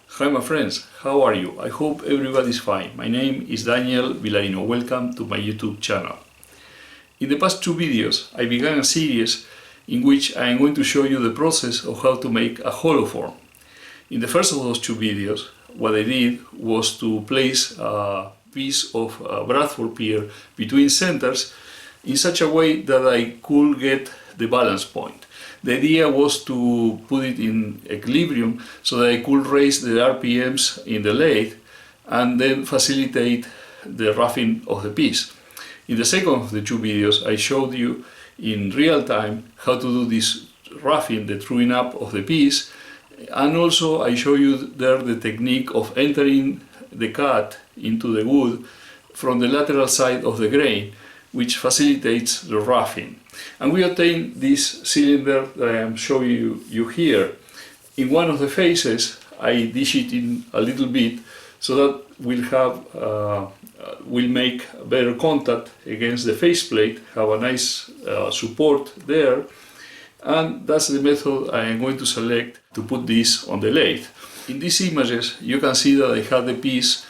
Hi my friends, how are you? I hope everybody's fine. My name is Daniel Villarino. Welcome to my YouTube channel. In the past two videos, I began a series in which I am going to show you the process of how to make a hollow form. In the first of those two videos, what I did was to place a piece of Bradford pier between centers in such a way that I could get the balance point. The idea was to put it in equilibrium so that I could raise the RPMs in the lathe and then facilitate the roughing of the piece. In the second of the two videos, I showed you in real time how to do this roughing, the truing up of the piece, and also I show you there the technique of entering the cut into the wood from the lateral side of the grain, which facilitates the roughing. And we obtain this cylinder that I am showing you here. In one of the faces, I dish it in a little bit so that we'll make better contact against the faceplate, have a nice support there, and that's the method I am going to select to put this on the lathe. In these images, you can see that I have the piece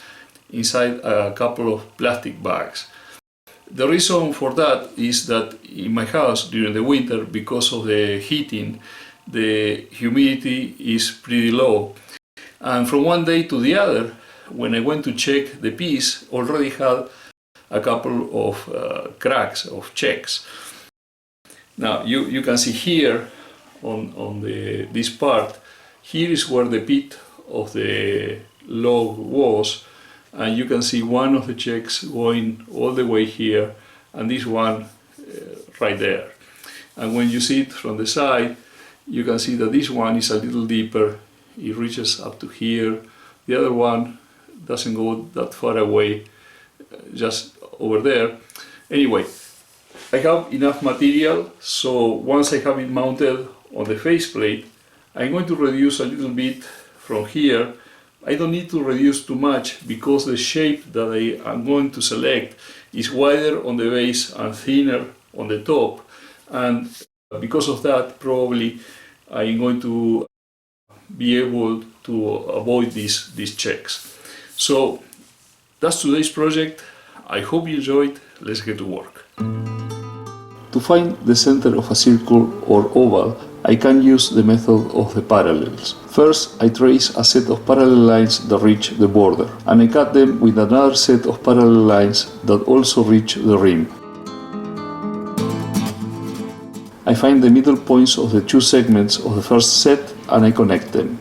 inside a couple of plastic bags. The reason for that is that in my house during the winter, because of the heating, the humidity is pretty low. And from one day to the other, when I went to check, the piece already had a couple of cracks, of checks. Now you can see here on this part, here is where the pit of the log was. And you can see one of the checks going all the way here and this one right there. And when you see it from the side, you can see that this one is a little deeper. It reaches up to here. The other one doesn't go that far away, just over there. Anyway, I have enough material, so once I have it mounted on the faceplate, I'm going to reduce a little bit from here. I don't need to reduce too much because the shape that I am going to select is wider on the base and thinner on the top, and because of that probably I'm going to be able to avoid these checks. So that's today's project. I hope you enjoyed. Let's get to work. To find the center of a circle or oval, I can use the method of the parallels. First, I trace a set of parallel lines that reach the border, and I cut them with another set of parallel lines that also reach the rim. I find the middle points of the two segments of the first set and I connect them.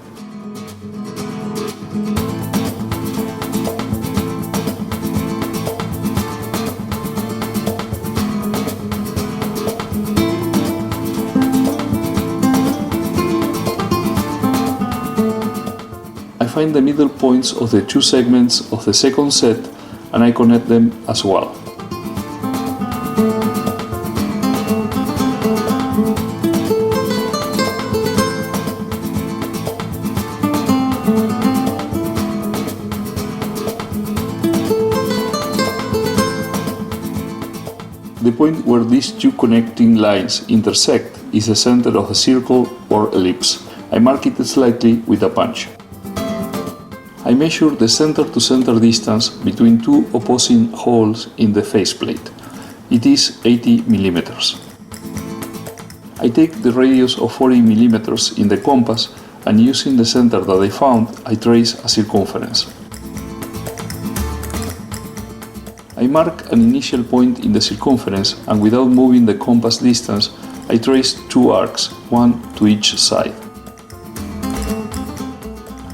I find the middle points of the two segments of the second set and I connect them as well. The point where these two connecting lines intersect is the center of a circle or ellipse. I mark it slightly with a punch. I measure the center-to-center distance between two opposing holes in the faceplate. It is 80 millimeters. I take the radius of 40 millimeters in the compass and using the center that I found, I trace a circumference. I mark an initial point in the circumference and without moving the compass distance, I trace two arcs, one to each side.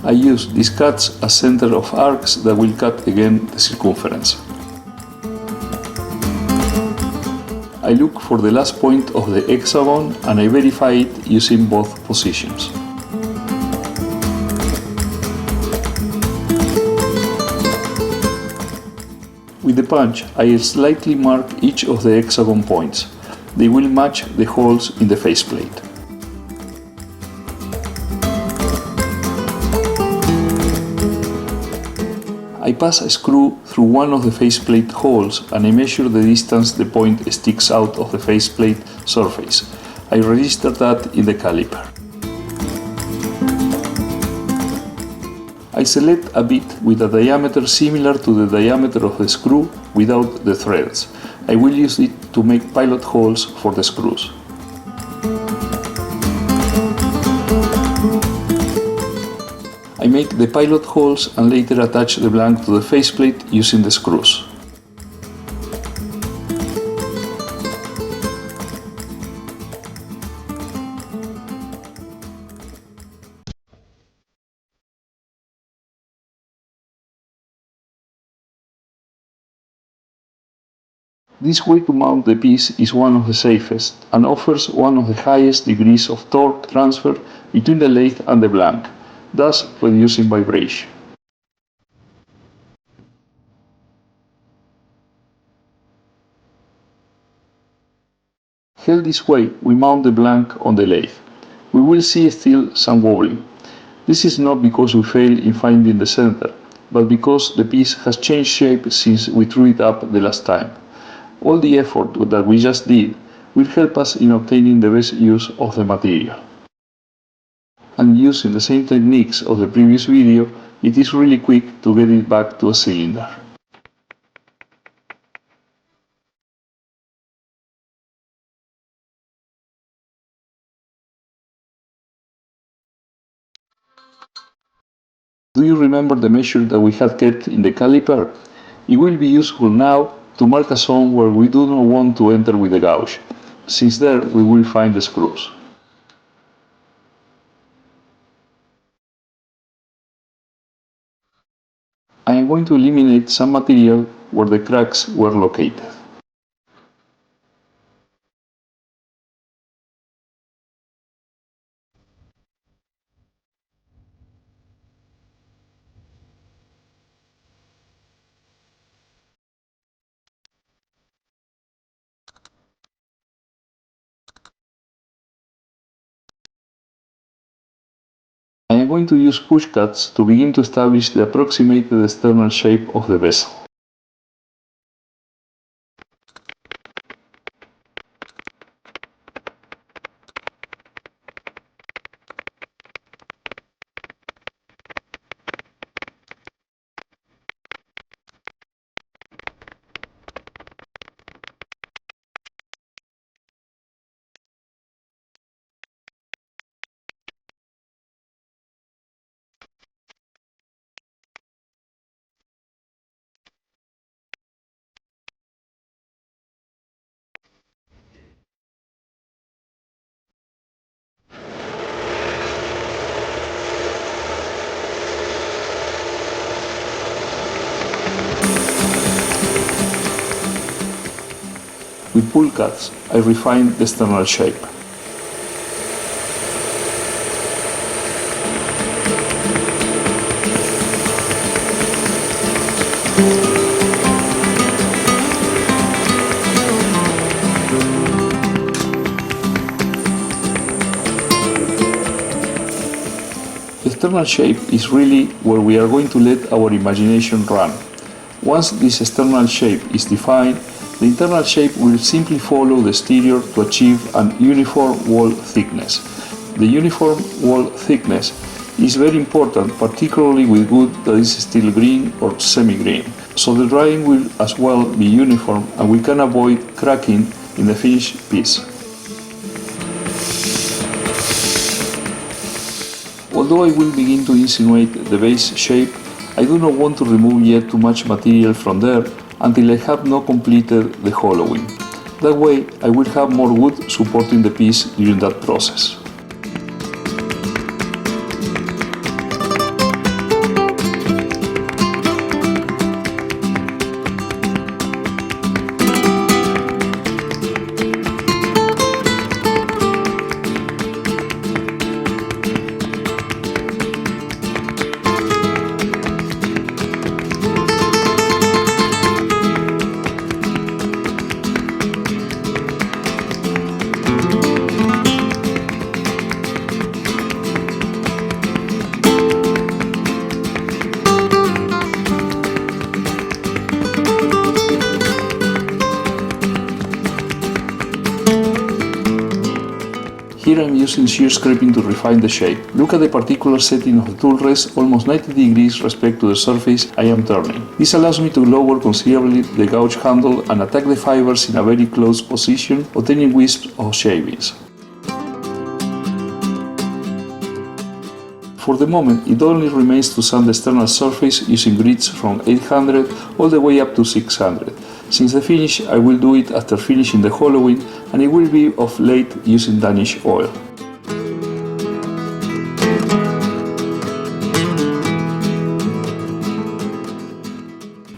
I use these cuts as center of arcs that will cut again the circumference. I look for the last point of the hexagon and I verify it using both positions. With the punch, I slightly mark each of the hexagon points. They will match the holes in the faceplate. I pass a screw through one of the faceplate holes and I measure the distance the point sticks out of the faceplate surface. I register that in the caliper. I select a bit with a diameter similar to the diameter of the screw without the threads. I will use it to make pilot holes for the screws. I make the pilot holes and later attach the blank to the faceplate using the screws. This way to mount the piece is one of the safest and offers one of the highest degrees of torque transfer between the lathe and the blank, thus reducing vibration. Held this way, we mount the blank on the lathe. We will see still some wobbling. This is not because we failed in finding the center, but because the piece has changed shape since we threw it up the last time. All the effort that we just did will help us in obtaining the best use of the material. And using the same techniques of the previous video, it is really quick to get it back to a cylinder. Do you remember the measure that we had kept in the caliper? It will be useful now to mark a zone where we do not want to enter with the gouge, since there we will find the screws. I am going to eliminate some material where the cracks were located. I am going to use push cuts to begin to establish the approximated external shape of the vessel. With pull cuts, I refine the external shape. The external shape is really where we are going to let our imagination run. Once this external shape is defined, the internal shape will simply follow the exterior to achieve an uniform wall thickness. The uniform wall thickness is very important, particularly with wood that is still green or semi-green. So the drying will as well be uniform and we can avoid cracking in the finished piece. Although I will begin to insinuate the base shape, I do not want to remove yet too much material from there until I have not completed the hollowing. That way I will have more wood supporting the piece during that process. Here I'm using shear scraping to refine the shape. Look at the particular setting of the tool rest almost 90 degrees respect to the surface I am turning. This allows me to lower considerably the gouge handle and attack the fibers in a very close position, obtaining wisps of shavings. For the moment, it only remains to sand the external surface using grits from 800 all the way up to 600. Since the finish, I will do it after finishing the hollowing, and it will be of lathe using Danish oil.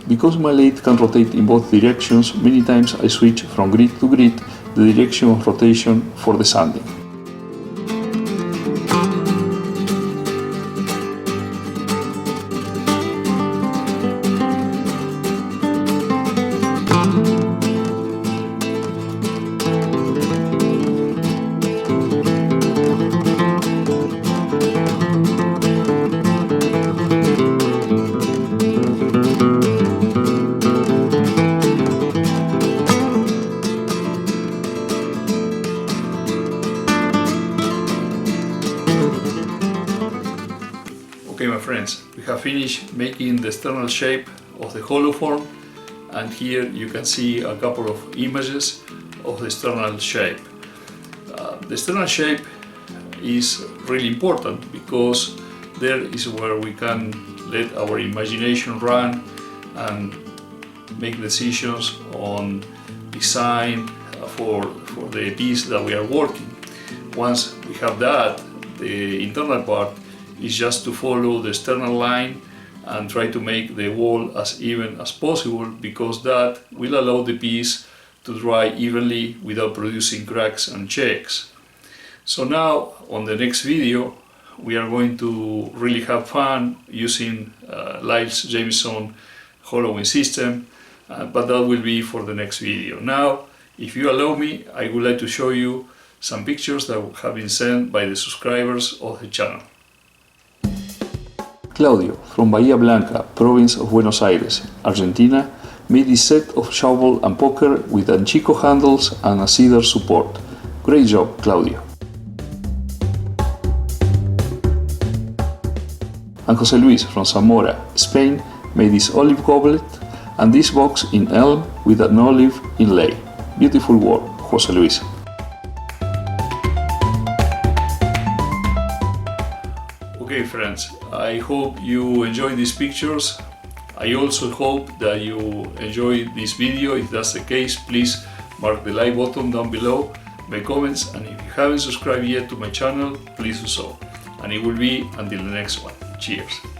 Because my lathe can rotate in both directions, many times I switch from grit to grit the direction of rotation for the sanding. Okay, my friends, we have finished making the external shape of the hollow form, and here you can see a couple of images of the external shape. The external shape is really important because there is where we can let our imagination run and make decisions on design for the piece that we are working. Once we have that, the internal part is just to follow the external line and try to make the wall as even as possible, because that will allow the piece to dry evenly without producing cracks and checks. So now on the next video we are going to really have fun using Lyle's Jameson hollowing system, but that will be for the next video. Now, if you allow me, I would like to show you some pictures that have been sent by the subscribers of the channel. Claudio, from Bahía Blanca, province of Buenos Aires, Argentina, made this set of shovel and poker with anchico handles and a cedar support. Great job, Claudio. And José Luis, from Zamora, Spain, made this olive goblet and this box in elm with an olive inlay. Beautiful work, José Luis. Okay, friends, I hope you enjoyed these pictures. I also hope that you enjoyed this video. If that's the case, please mark the like button down below, make comments, and if you haven't subscribed yet to my channel, please do so. And it will be until the next one. Cheers!